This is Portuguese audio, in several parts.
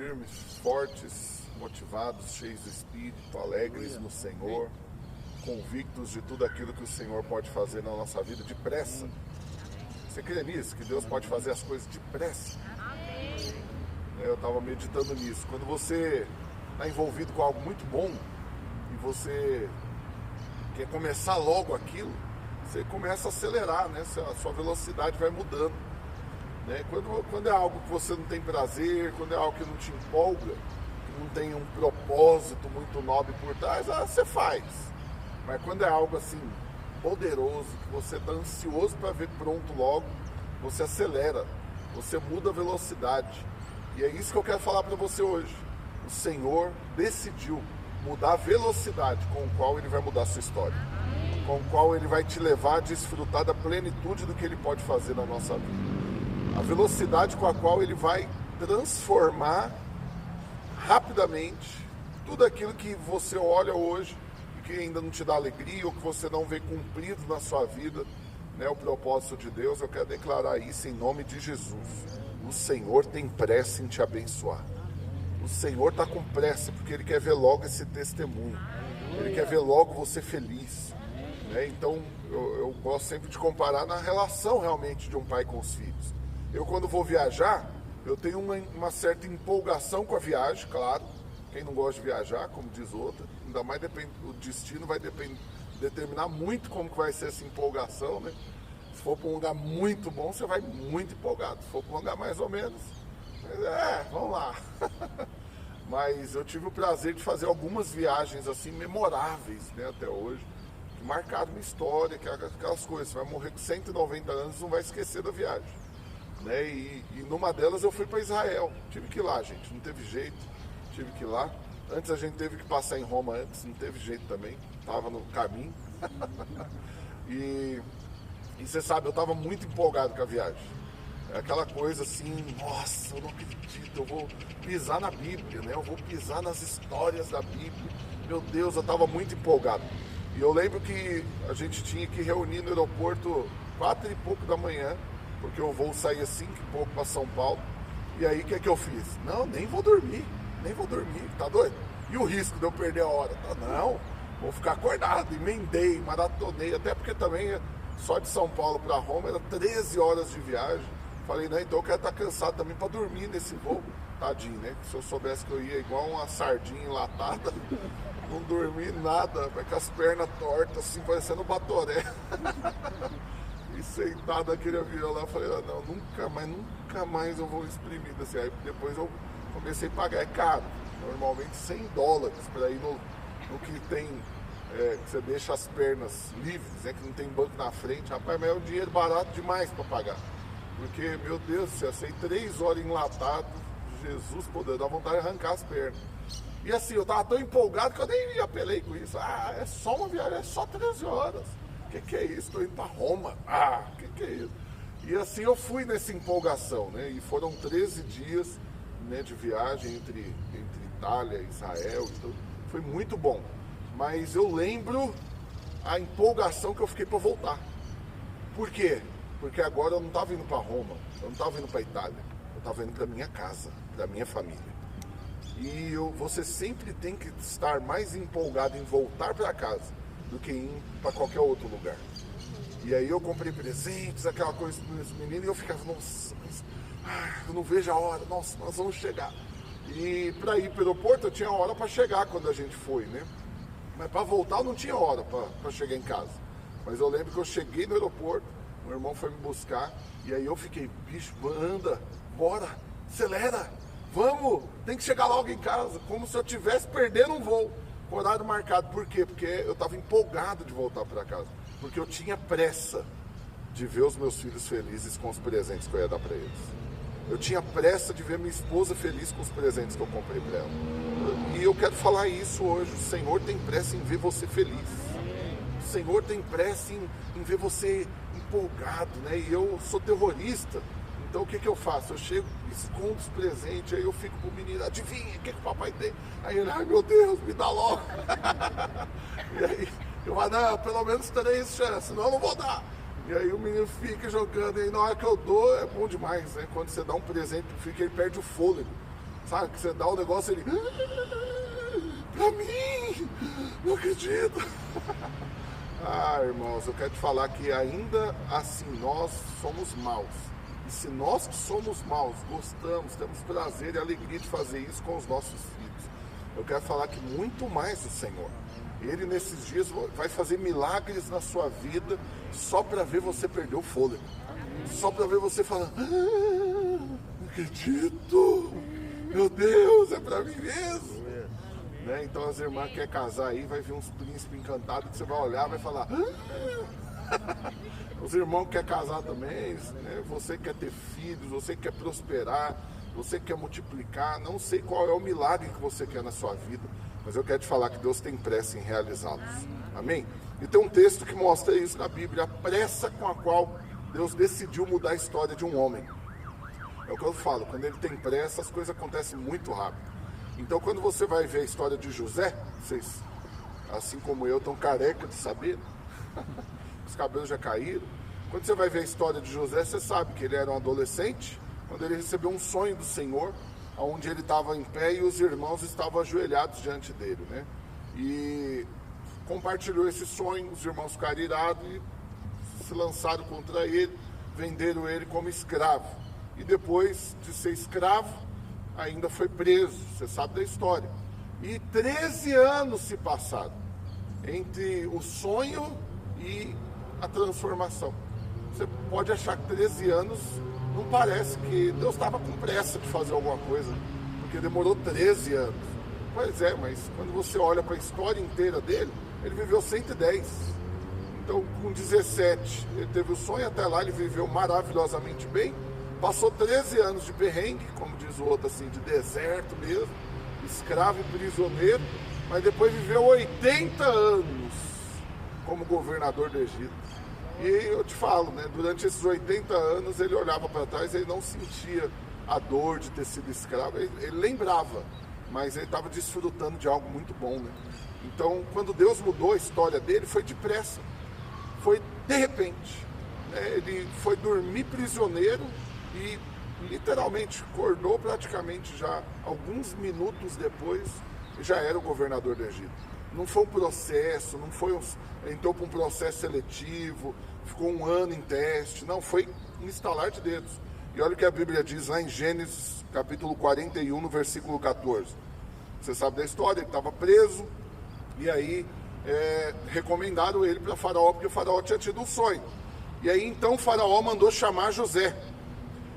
firmes, fortes, motivados, cheios de espírito, alegres no Senhor, convictos de tudo aquilo que o Senhor pode fazer na nossa vida depressa. Você crê nisso? Que Deus pode fazer as coisas depressa? Eu estava meditando nisso. Quando você está envolvido com algo muito bom e você quer começar logo aquilo, você começa a acelerar, né? A sua velocidade vai mudando. Né? Quando é algo que você não tem prazer, quando é algo que não te empolga, que não tem um propósito muito nobre por trás, você faz. Mas quando é algo assim poderoso, que você está ansioso para ver pronto logo, você acelera, você muda a velocidade. E é isso que eu quero falar para você hoje. O Senhor decidiu mudar a velocidade com a qual Ele vai mudar a sua história, com a qual Ele vai te levar a desfrutar da plenitude do que Ele pode fazer na nossa vida. A velocidade com a qual Ele vai transformar rapidamente tudo aquilo que você olha hoje e que ainda não te dá alegria ou que você não vê cumprido na sua vida, né, o propósito de Deus. Eu quero declarar isso em nome de Jesus. O Senhor tem pressa em te abençoar. O Senhor está com pressa porque Ele quer ver logo esse testemunho. Ele quer ver logo você feliz. Né? Então eu gosto sempre de comparar na relação realmente de um pai com os filhos. Eu, quando vou viajar, eu tenho uma certa empolgação com a viagem, claro. Quem não gosta de viajar, como diz outra, ainda mais o destino vai determinar muito como que vai ser essa empolgação, né? Se for para um lugar muito bom, você vai muito empolgado. Se for para um lugar mais ou menos, vamos lá. Mas eu tive o prazer de fazer algumas viagens assim memoráveis, né, até hoje, que marcaram minha história, que aquelas coisas. Você vai morrer com 190 anos e não vai esquecer da viagem. Né? E numa delas eu fui para Israel. Tive que ir lá, gente, não teve jeito, tive que ir lá. Antes a gente teve que passar em Roma antes, não teve jeito também, estava no caminho. E você sabe, eu estava muito empolgado com a viagem. É aquela coisa assim, nossa, eu não acredito, eu vou pisar na Bíblia, né? Eu vou pisar nas histórias da Bíblia. Meu Deus, eu estava muito empolgado. E eu lembro que a gente tinha que reunir no aeroporto 4 e pouco da manhã, porque o voo saía 5 e pouco para São Paulo. E aí, o que é que eu fiz? Não, nem vou dormir, tá doido? E o risco de eu perder a hora? Não, vou ficar acordado, emendei, maratonei, até porque também só de São Paulo para Roma era 13 horas de viagem. Falei, não, então eu quero estar cansado também para dormir nesse voo. Tadinho, né? Se eu soubesse que eu ia igual uma sardinha enlatada, não dormi nada, vai com as pernas tortas, assim, parecendo um batoré. E sentado naquele avião lá, eu falei, não, nunca mais eu vou exprimir assim. Aí depois eu comecei a pagar, é caro, normalmente $100 para ir no que tem, que você deixa as pernas livres, né, que não tem banco na frente. Rapaz, mas é um dinheiro barato demais para pagar, porque, meu Deus do céu, sei 3 horas enlatado, Jesus poder, dá vontade de arrancar as pernas. E assim, eu tava tão empolgado que eu nem apelei com isso. É só uma viagem, é só 13 horas. Que é isso? Estou indo para Roma. Que é isso? E assim eu fui nessa empolgação, né? E foram 13 dias, né, de viagem entre Itália e Israel. Então, foi muito bom. Mas eu lembro a empolgação que eu fiquei para voltar. Por quê? Porque agora eu não estava indo para Roma, eu não estava indo para Itália. Eu estava indo para minha casa, para minha família. E você sempre tem que estar mais empolgado em voltar para casa do que ir para qualquer outro lugar. E aí eu comprei presentes, aquela coisa dos meninos, e eu ficava, nossa, eu não vejo a hora, nossa, nós vamos chegar. E para ir para o aeroporto eu tinha hora para chegar quando a gente foi, né? Mas para voltar eu não tinha hora para chegar em casa. Mas eu lembro que eu cheguei no aeroporto, meu irmão foi me buscar, e aí eu fiquei, bicho, anda, bora, acelera, vamos, tem que chegar logo em casa, como se eu estivesse perdendo um voo. Horário marcado, por quê? Porque eu estava empolgado de voltar para casa, porque eu tinha pressa de ver os meus filhos felizes com os presentes que eu ia dar para eles. Eu tinha pressa de ver minha esposa feliz com os presentes que eu comprei para ela. E eu quero falar isso hoje, o Senhor tem pressa em ver você feliz. O Senhor tem pressa em ver você empolgado, né? E eu sou terrorista. Então o que eu faço? Eu chego, escondo os presentes, aí eu fico com o menino, adivinha, o que o papai tem? Aí ele, ai meu Deus, me dá logo. E aí eu falo, não, pelo menos 3 chances, senão eu não vou dar. E aí o menino fica jogando, e aí na hora que eu dou, é bom demais, né? Quando você dá um presente pro filho, ele perde o fôlego. Sabe, que você dá o negócio e ele... Pra mim! Não acredito! Ah, irmãos, eu quero te falar que ainda assim nós somos maus. E se nós que somos maus gostamos, temos prazer e alegria de fazer isso com os nossos filhos, eu quero falar que muito mais o Senhor. Ele nesses dias vai fazer milagres na sua vida só para ver você perder o fôlego. Só para ver você falando, não acredito, meu Deus, é para mim mesmo. Né? Então as irmãs que querem casar aí, vai ver uns príncipes encantados que você vai olhar e vai falar, os irmãos que querem casar também, né? Você quer ter filhos, você quer prosperar, você quer multiplicar, não sei qual é o milagre que você quer na sua vida, mas eu quero te falar que Deus tem pressa em realizá-los. Amém? E tem um texto que mostra isso na Bíblia, a pressa com a qual Deus decidiu mudar a história de um homem. É o que eu falo, quando ele tem pressa, as coisas acontecem muito rápido. Então quando você vai ver a história de José, vocês, assim como eu, estão careca de saber, os cabelos já caíram. Quando você vai ver a história de José, você sabe que ele era um adolescente, quando ele recebeu um sonho do Senhor, onde ele estava em pé e os irmãos estavam ajoelhados diante dele, né? E compartilhou esse sonho, os irmãos ficaram irados e se lançaram contra ele, venderam ele como escravo. E depois de ser escravo, ainda foi preso, você sabe da história. E 13 anos se passaram entre o sonho e a transformação. Você pode achar que 13 anos não parece que Deus estava com pressa de fazer alguma coisa, porque demorou 13 anos. Pois é, mas quando você olha para a história inteira dele, ele viveu 110. Então, com 17, ele teve o sonho, até lá ele viveu maravilhosamente bem. Passou 13 anos de perrengue, como diz o outro assim, de deserto mesmo, escravo e prisioneiro, mas depois viveu 80 anos como governador do Egito. E eu te falo, né, durante esses 80 anos ele olhava para trás e ele não sentia a dor de ter sido escravo, ele lembrava, mas ele estava desfrutando de algo muito bom, né? Então, quando Deus mudou a história dele, foi depressa, foi de repente, né? Ele foi dormir prisioneiro e literalmente acordou praticamente já alguns minutos depois, já era o governador do Egito. Não foi um processo, não foi entrou para um processo seletivo, ficou um ano em teste, não, foi um estalar de dedos. E olha o que a Bíblia diz lá em Gênesis capítulo 41, no versículo 14. Você sabe da história, ele estava preso, e aí recomendaram ele para Faraó, porque o Faraó tinha tido um sonho. E aí então o Faraó mandou chamar José,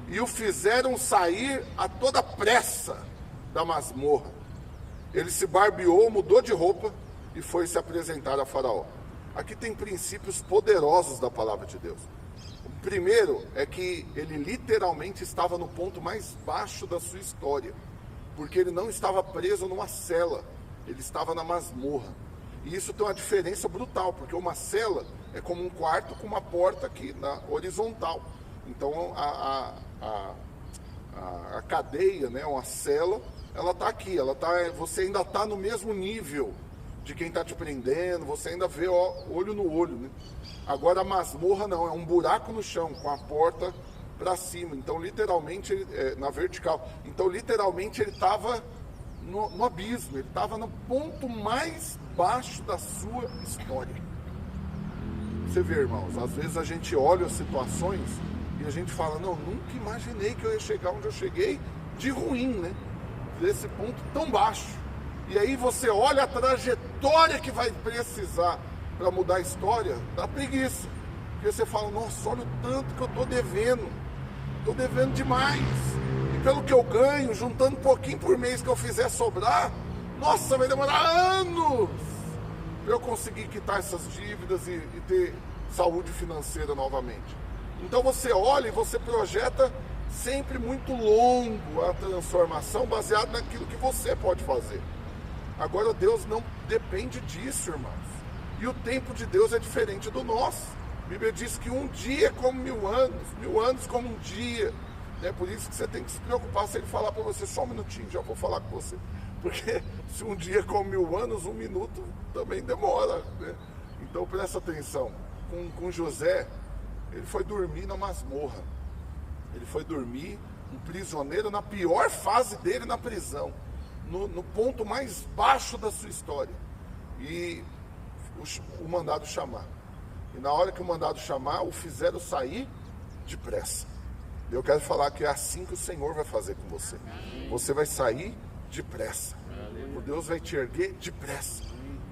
e o fizeram sair a toda pressa da masmorra. Ele se barbeou, mudou de roupa e foi se apresentar a Faraó. Aqui tem princípios poderosos da palavra de Deus. O primeiro é que ele literalmente estava no ponto mais baixo da sua história, porque ele não estava preso numa cela, ele estava na masmorra. E isso tem uma diferença brutal, porque uma cela é como um quarto com uma porta aqui na horizontal. Então a cadeia, né, uma cela, ela está aqui, você ainda está no mesmo nível de quem está te prendendo, você ainda vê olho no olho, né? Agora a masmorra não, é um buraco no chão com a porta para cima, então literalmente na vertical, então literalmente ele estava no abismo, ele estava no ponto mais baixo da sua história. Você vê, irmãos, às vezes a gente olha as situações e a gente fala, não, nunca imaginei que eu ia chegar onde eu cheguei de ruim, né? Desse ponto tão baixo. E aí você olha a trajetória que vai precisar para mudar a história, dá preguiça. Porque você fala, nossa, olha o tanto que eu estou devendo demais. E pelo que eu ganho, juntando um pouquinho por mês que eu fizer sobrar, nossa, vai demorar anos para eu conseguir quitar essas dívidas e ter saúde financeira novamente. Então você olha e você projeta sempre muito longo a transformação baseado naquilo que você pode fazer. Agora Deus não depende disso, irmãos. E o tempo de Deus é diferente do nosso. A Bíblia diz que um dia é como 1000 anos como um dia. É por isso que você tem que se preocupar se ele falar para você, só um minutinho, já vou falar com você. Porque se um dia é como 1000 anos, 1 minuto também demora, né? Então presta atenção. Com José, ele foi dormir na masmorra. Ele foi dormir um prisioneiro na pior fase dele na prisão, no ponto mais baixo da sua história. E o mandado chamar. E na hora que o mandado chamar, o fizeram sair depressa. Eu quero falar que é assim que o Senhor vai fazer com você. Você vai sair depressa. O Deus vai te erguer depressa.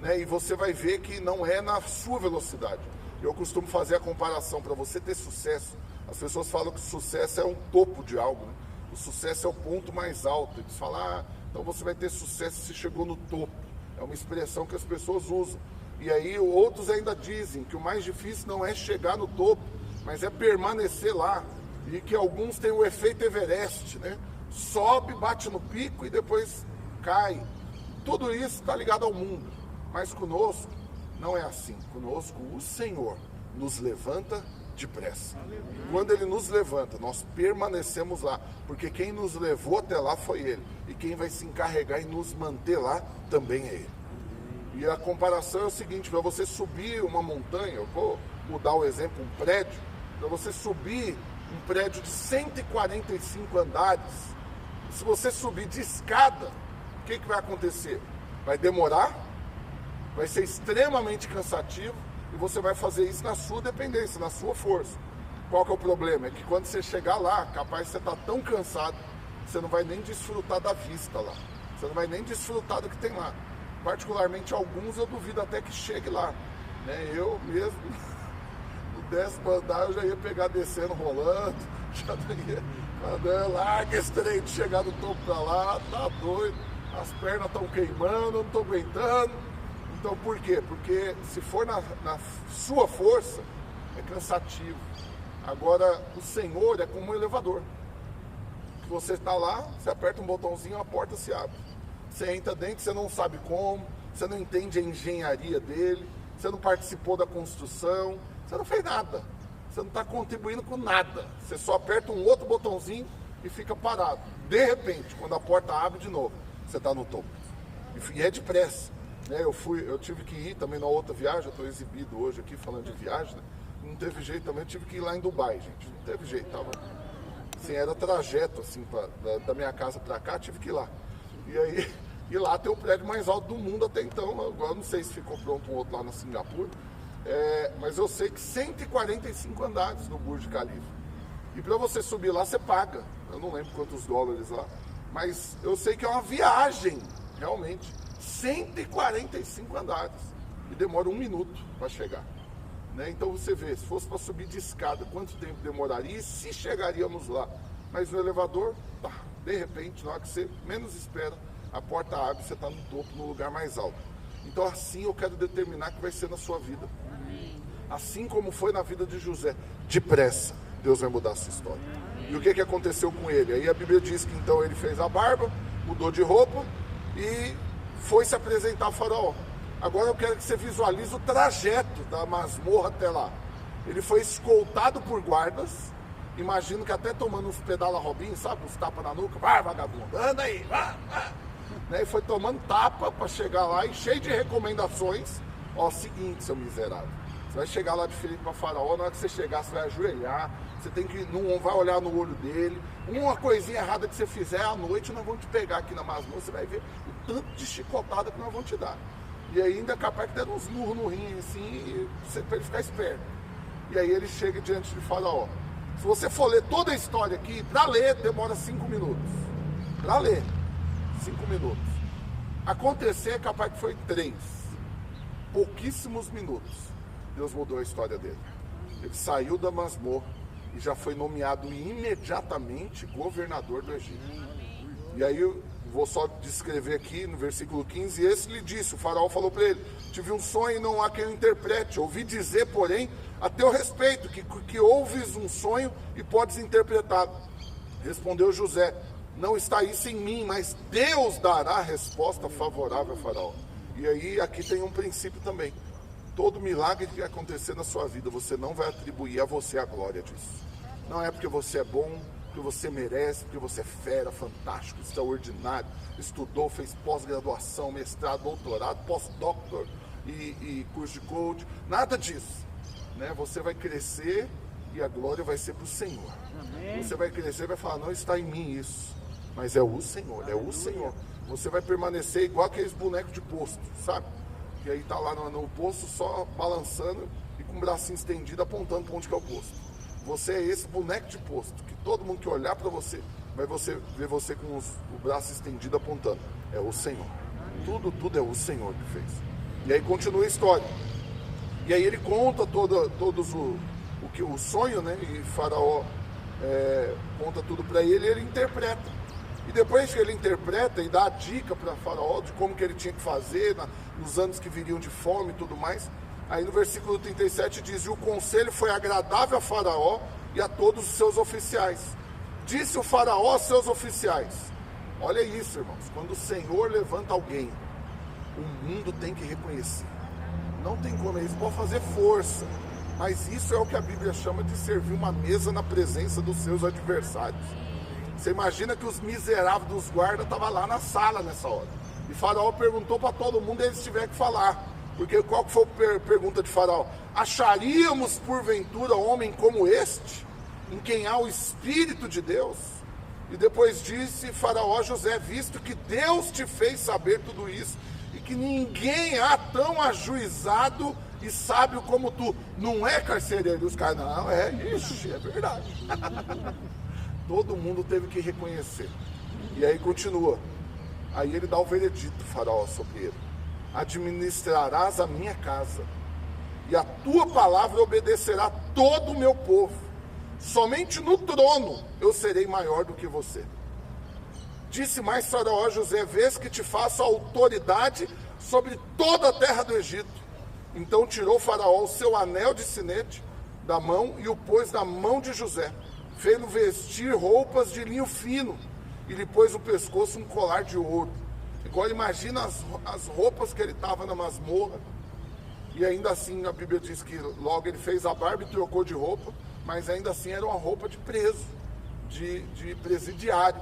Né? E você vai ver que não é na sua velocidade. Eu costumo fazer a comparação para você ter sucesso. As pessoas falam que sucesso é um topo de algo. Né? O sucesso é o ponto mais alto. Eles falam, então você vai ter sucesso se chegou no topo. É uma expressão que as pessoas usam. E aí outros ainda dizem que o mais difícil não é chegar no topo, mas é permanecer lá. E que alguns têm o efeito Everest, né? Sobe, bate no pico e depois cai. Tudo isso está ligado ao mundo. Mas conosco não é assim. Conosco o Senhor nos levanta depressa. E quando Ele nos levanta, nós permanecemos lá. Porque quem nos levou até lá foi Ele. E quem vai se encarregar e nos manter lá também é Ele. E a comparação é o seguinte, para você subir uma montanha, eu vou mudar o exemplo, um prédio, para você subir um prédio de 145 andares, se você subir de escada, o que vai acontecer? Vai demorar, vai ser extremamente cansativo e você vai fazer isso na sua dependência, na sua força. Qual que é o problema? É que quando você chegar lá, capaz de você estar tão cansado, você não vai nem desfrutar da vista lá. Você não vai nem desfrutar do que tem lá. Particularmente alguns eu duvido até que chegue lá. Né? Eu mesmo... no 10º andar eu já ia pegar descendo, rolando, já ia larga esse trem de chegar do topo pra lá, tá doido, as pernas estão queimando, eu não tô aguentando. Então por quê? Porque se for na sua força, é cansativo. Agora o Senhor é como um elevador. Que você está lá, você aperta um botãozinho, a porta se abre. Você entra dentro, você não sabe como, você não entende a engenharia dele, você não participou da construção, você não fez nada, você não está contribuindo com nada. Você só aperta um outro botãozinho e fica parado. De repente, quando a porta abre de novo, você está no topo. E é depressa. Né? Eu tive que ir também na outra viagem, eu estou exibido hoje aqui falando de viagem, né? Não teve jeito também, eu tive que ir lá em Dubai, gente. Não teve jeito, tava... Assim, era trajeto assim, da minha casa para cá, tive que ir lá. E lá tem o prédio mais alto do mundo até então. Agora não sei se ficou pronto um outro lá na Singapura. Mas eu sei que 145 andares no Burj Khalifa. E para você subir lá, você paga. Eu não lembro quantos dólares lá. Mas eu sei que é uma viagem, realmente. 145 andares. E demora 1 minuto para chegar. Né? Então você vê, se fosse para subir de escada, quanto tempo demoraria e se chegaríamos lá. Mas no elevador, de repente, na hora que você menos espera, a porta abre e você está no topo, no lugar mais alto. Então assim eu quero determinar que vai ser na sua vida. Assim como foi na vida de José. Depressa, Deus vai mudar a sua história. E o que aconteceu com ele? Aí a Bíblia diz que então ele fez a barba, mudou de roupa e foi se apresentar a Faraó. Agora eu quero que você visualize o trajeto da masmorra até lá. Ele foi escoltado por guardas. Imagino que até tomando uns pedala Robinho, sabe? Uns tapas na nuca. Vai, vagabundo, anda aí, vai. Né? E foi tomando tapa para chegar lá e cheio de recomendações. Ó, seguinte, seu miserável. Você vai chegar lá de frente para Faraó, na hora que você chegar, você vai ajoelhar. Você tem que, não vai olhar no olho dele. Uma coisinha errada que você fizer à noite, nós vamos te pegar aqui na masmorra. Você vai ver o tanto de chicotada que nós vamos te dar. E ainda é capaz que der uns murros no rim, assim, para ele ficar esperto. E aí ele chega diante de Faraó. Se você for ler toda a história aqui, para ler demora 5 minutos. Para ler, 5 minutos. Acontecer é capaz que foi 3. Pouquíssimos minutos. Deus mudou a história dele. Ele saiu da masmorra e já foi nomeado imediatamente governador do Egito. E aí eu vou só descrever aqui no versículo 15. Esse lhe disse, o faraó falou para ele: tive um sonho e não há quem o interprete. Ouvi dizer, porém, a teu respeito, que ouves um sonho e podes interpretá-lo. Respondeu José: não está isso em mim, mas Deus dará a resposta favorável a Faraó. E aí aqui tem um princípio também. Todo milagre que acontecer na sua vida, você não vai atribuir a você a glória disso. Não é porque você é bom, porque você merece, porque você é fera, fantástico, extraordinário, estudou, fez pós-graduação, mestrado, doutorado, pós-doctor e curso de coach, nada disso. Né? Você vai crescer e a glória vai ser para o Senhor. Amém. Você vai crescer e vai falar, não está em mim isso, mas é o Senhor, é o Senhor. Você vai permanecer igual aqueles bonecos de posto, sabe? E aí tá lá no posto só balançando e com o bracinho estendido apontando para onde que é o posto. Você é esse boneco de posto, que todo mundo que olhar para você, vai ver você com o braço estendido apontando. É o Senhor. Tudo é o Senhor que fez. E aí continua a história. E aí ele conta todos o sonho, né? E Faraó conta tudo para ele e ele interpreta. E depois que ele interpreta e dá a dica para Faraó de como que ele tinha que fazer nos anos que viriam de fome e tudo mais, aí no versículo 37 diz: e o conselho foi agradável a Faraó e a todos os seus oficiais. Disse o Faraó aos seus oficiais. Olha isso, irmãos, quando o Senhor levanta alguém, o mundo tem que reconhecer. Não tem como, eles podem fazer força, mas isso é o que a Bíblia chama de servir uma mesa na presença dos seus adversários. Você imagina que os miseráveis dos guardas estavam lá na sala nessa hora. E Faraó perguntou para todo mundo e eles tiveram que falar. Porque qual que foi a pergunta de Faraó? Acharíamos porventura homem como este, em quem há o Espírito de Deus? E depois disse Faraó a José: visto que Deus te fez saber tudo isso, e que ninguém há tão ajuizado e sábio como tu, não é carcereiro? E os caras, não, é verdade. Todo mundo teve que reconhecer. E aí continua. Aí ele dá o veredito, Faraó, sobre ele: administrarás a minha casa, e a tua palavra obedecerá todo o meu povo. Somente no trono eu serei maior do que você. Disse mais Faraó a José: vês que te faço autoridade sobre toda a terra do Egito. Então tirou Faraó o seu anel de sinete da mão e o pôs na mão de José. Fez-lhe vestir roupas de linho fino e lhe pôs no pescoço um colar de ouro. Agora imagina as roupas que ele estava na masmorra. E ainda assim a Bíblia diz que logo ele fez a barba e trocou de roupa, mas ainda assim era uma roupa de preso, de presidiário.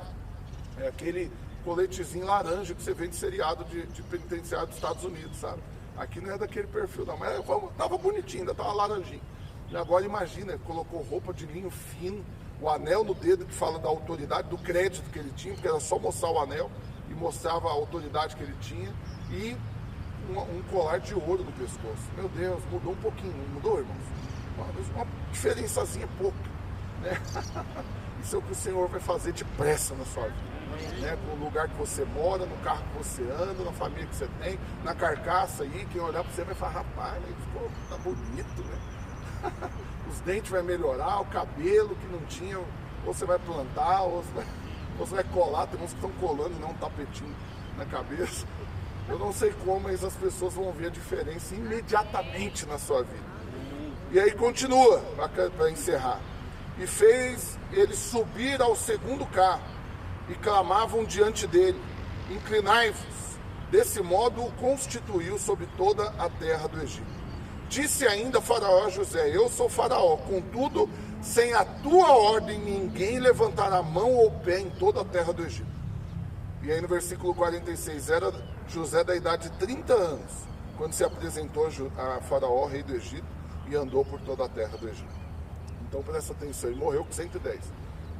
É aquele coletezinho laranja que você vê de seriado de penitenciário dos Estados Unidos, sabe? Aqui não é daquele perfil não, mas estava bonitinho, ainda estava laranjinho. E agora imagina, colocou roupa de linho fino, o anel no dedo que fala da autoridade, do crédito que ele tinha, porque era só mostrar o anel e mostrava a autoridade que ele tinha, e um colar de ouro no pescoço. Meu Deus, mudou um pouquinho, não mudou, irmãos? Uma diferençazinha pouca, né? Isso é o que o Senhor vai fazer depressa na sua vida, né? No lugar que você mora, no carro que você anda, na família que você tem, na carcaça aí, quem olhar para você vai falar: rapaz, ele ficou, tá bonito, né? Os dentes vai melhorar, o cabelo que não tinha, ou você vai plantar, ou você vai colar. Tem uns que estão colando, não um tapetinho na cabeça. Eu não sei como, mas as pessoas vão ver a diferença imediatamente na sua vida. E aí continua, para encerrar: e fez ele subir ao segundo carro, e clamavam diante dele: inclinai-vos. Desse modo o constituiu sobre toda a terra do Egito. Disse ainda Faraó a José: eu sou Faraó, contudo, sem a tua ordem ninguém levantará a mão ou pé em toda a terra do Egito. E aí no versículo 46, era José da idade de 30 anos, quando se apresentou a Faraó, rei do Egito, e andou por toda a terra do Egito. Então presta atenção, ele morreu com 110.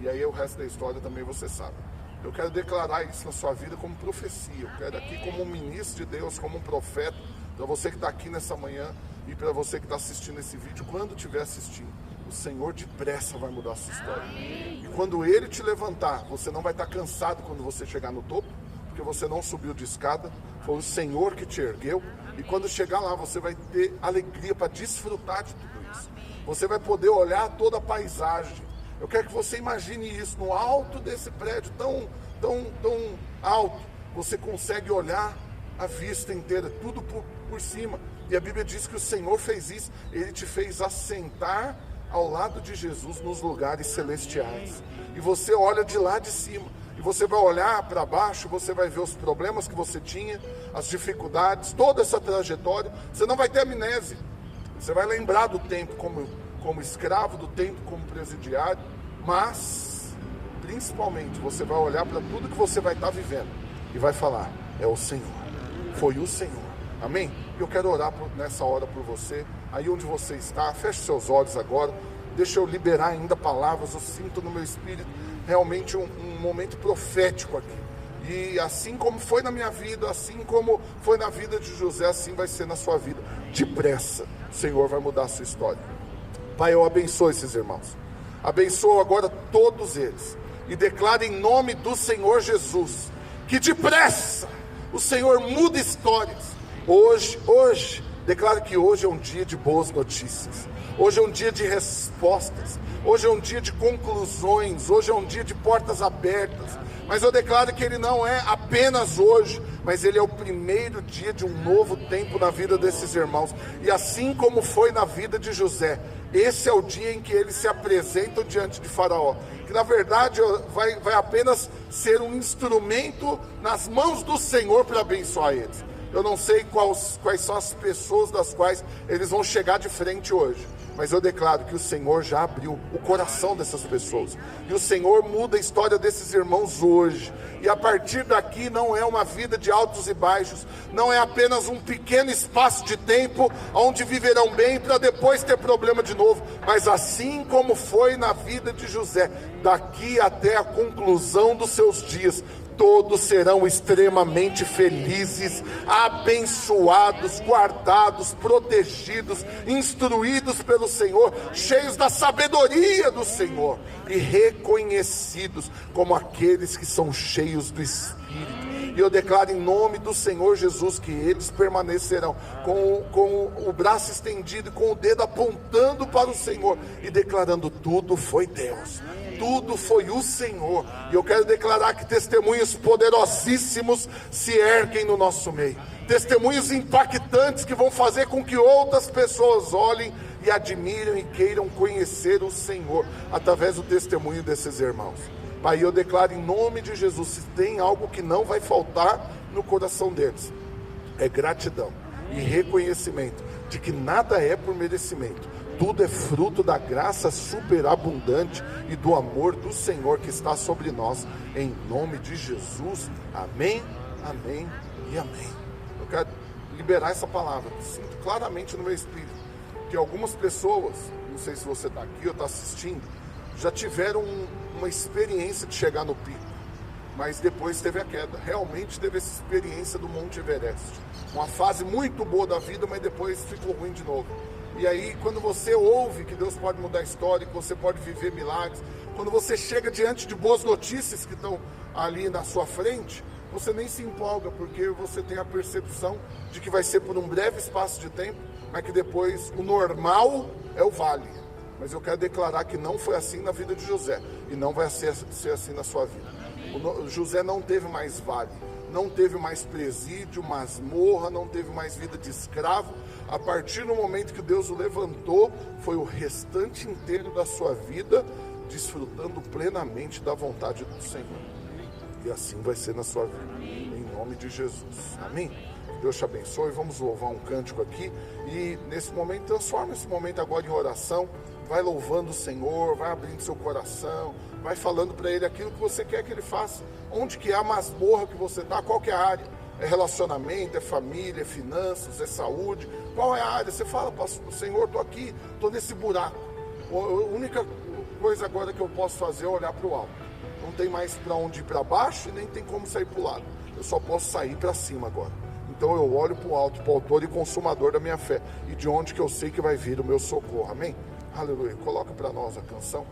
E aí o resto da história também você sabe. Eu quero declarar isso na sua vida como profecia. Eu quero aqui como um ministro de Deus, como um profeta, para você que está aqui nessa manhã e para você que está assistindo esse vídeo, quando estiver assistindo, o Senhor depressa vai mudar a sua história. E quando Ele te levantar, você não vai estar cansado quando você chegar no topo, porque você não subiu de escada, foi o Senhor que te ergueu. E quando chegar lá, você vai ter alegria para desfrutar de tudo isso. Você vai poder olhar toda a paisagem. Eu quero que você imagine isso, no alto desse prédio tão alto, você consegue olhar a vista inteira, tudo por cima. E a Bíblia diz que o Senhor fez isso, Ele te fez assentar ao lado de Jesus nos lugares celestiais. E você olha de lá de cima, e você vai olhar para baixo, você vai ver os problemas que você tinha, as dificuldades, toda essa trajetória. Você não vai ter amnésia, você vai lembrar do tempo como escravo, do tempo como presidiário, mas principalmente você vai olhar para tudo que você vai estar vivendo e vai falar: é o Senhor, foi o Senhor. Amém? Eu quero orar nessa hora por você, aí onde você está. Feche seus olhos agora. deixa eu liberar ainda palavras. Eu sinto no meu espírito realmente um momento profético aqui. E assim como foi na minha vida, assim como foi na vida de José, assim vai ser na sua vida. Depressa, o Senhor vai mudar a sua história. Pai, eu abençoo esses irmãos. Abençoo agora todos eles. E declaro em nome do Senhor Jesus, que depressa o Senhor muda histórias. Hoje, declaro que hoje é um dia de boas notícias. Hoje é um dia de respostas. Hoje é um dia de conclusões. Hoje é um dia de portas abertas. Mas eu declaro que ele não é apenas hoje, mas ele é o primeiro dia de um novo tempo na vida desses irmãos. E assim como foi na vida de José, esse é o dia em que eles se apresentam diante de Faraó, que na verdade vai apenas ser um instrumento nas mãos do Senhor para abençoar eles. Eu não sei quais são as pessoas das quais eles vão chegar de frente hoje, mas eu declaro que o Senhor já abriu o coração dessas pessoas, e o Senhor muda a história desses irmãos hoje, e a partir daqui não é uma vida de altos e baixos, não é apenas um pequeno espaço de tempo, onde viverão bem para depois ter problema de novo, mas assim como foi na vida de José, daqui até a conclusão dos seus dias, todos serão extremamente felizes, abençoados, guardados, protegidos, instruídos pelo Senhor, cheios da sabedoria do Senhor e reconhecidos como aqueles que são cheios do Espírito. E eu declaro em nome do Senhor Jesus que eles permanecerão com o braço estendido e com o dedo apontando para o Senhor e declarando: tudo foi Deus, tudo foi o Senhor. E eu quero declarar que testemunhos poderosíssimos se erguem no nosso meio, testemunhos impactantes que vão fazer com que outras pessoas olhem e admirem e queiram conhecer o Senhor através do testemunho desses irmãos. Pai, eu declaro em nome de Jesus, se tem algo que não vai faltar no coração deles, é gratidão e reconhecimento de que nada é por merecimento, tudo é fruto da graça superabundante e do amor do Senhor que está sobre nós, em nome de Jesus. Amém, amém e amém. Eu quero liberar essa palavra, sinto claramente no meu espírito que algumas pessoas, não sei se você está aqui ou está assistindo, já tiveram uma experiência de chegar no pico, mas depois teve a queda. Realmente teve essa experiência do Monte Everest, uma fase muito boa da vida, mas depois ficou ruim de novo. E aí, quando você ouve que Deus pode mudar a história, que você pode viver milagres, quando você chega diante de boas notícias que estão ali na sua frente, você nem se empolga, porque você tem a percepção de que vai ser por um breve espaço de tempo, mas que depois o normal é o vale. Mas eu quero declarar que não foi assim na vida de José, e não vai ser assim na sua vida. José não teve mais vale, não teve mais presídio, masmorra, não teve mais vida de escravo. A partir do momento que Deus o levantou, foi o restante inteiro da sua vida desfrutando plenamente da vontade do Senhor. E assim vai ser na sua vida, em nome de Jesus. Amém? Deus te abençoe. Vamos louvar um cântico aqui, e nesse momento, transforma esse momento agora em oração. Vai louvando o Senhor, vai abrindo seu coração, vai falando para Ele aquilo que você quer que Ele faça. Onde que é a masmorra que você está, qual que é a área? É relacionamento, é família, é finanças, é saúde? Qual é a área? Você fala: Senhor, estou aqui, estou nesse buraco. A única coisa agora que eu posso fazer é olhar para o alto. Não tem mais para onde ir para baixo e nem tem como sair para o lado. Eu só posso sair para cima agora. Então eu olho para o alto, para o autor e consumador da minha fé, e de onde que eu sei que vai vir o meu socorro. Amém? Aleluia. Coloca para nós a canção.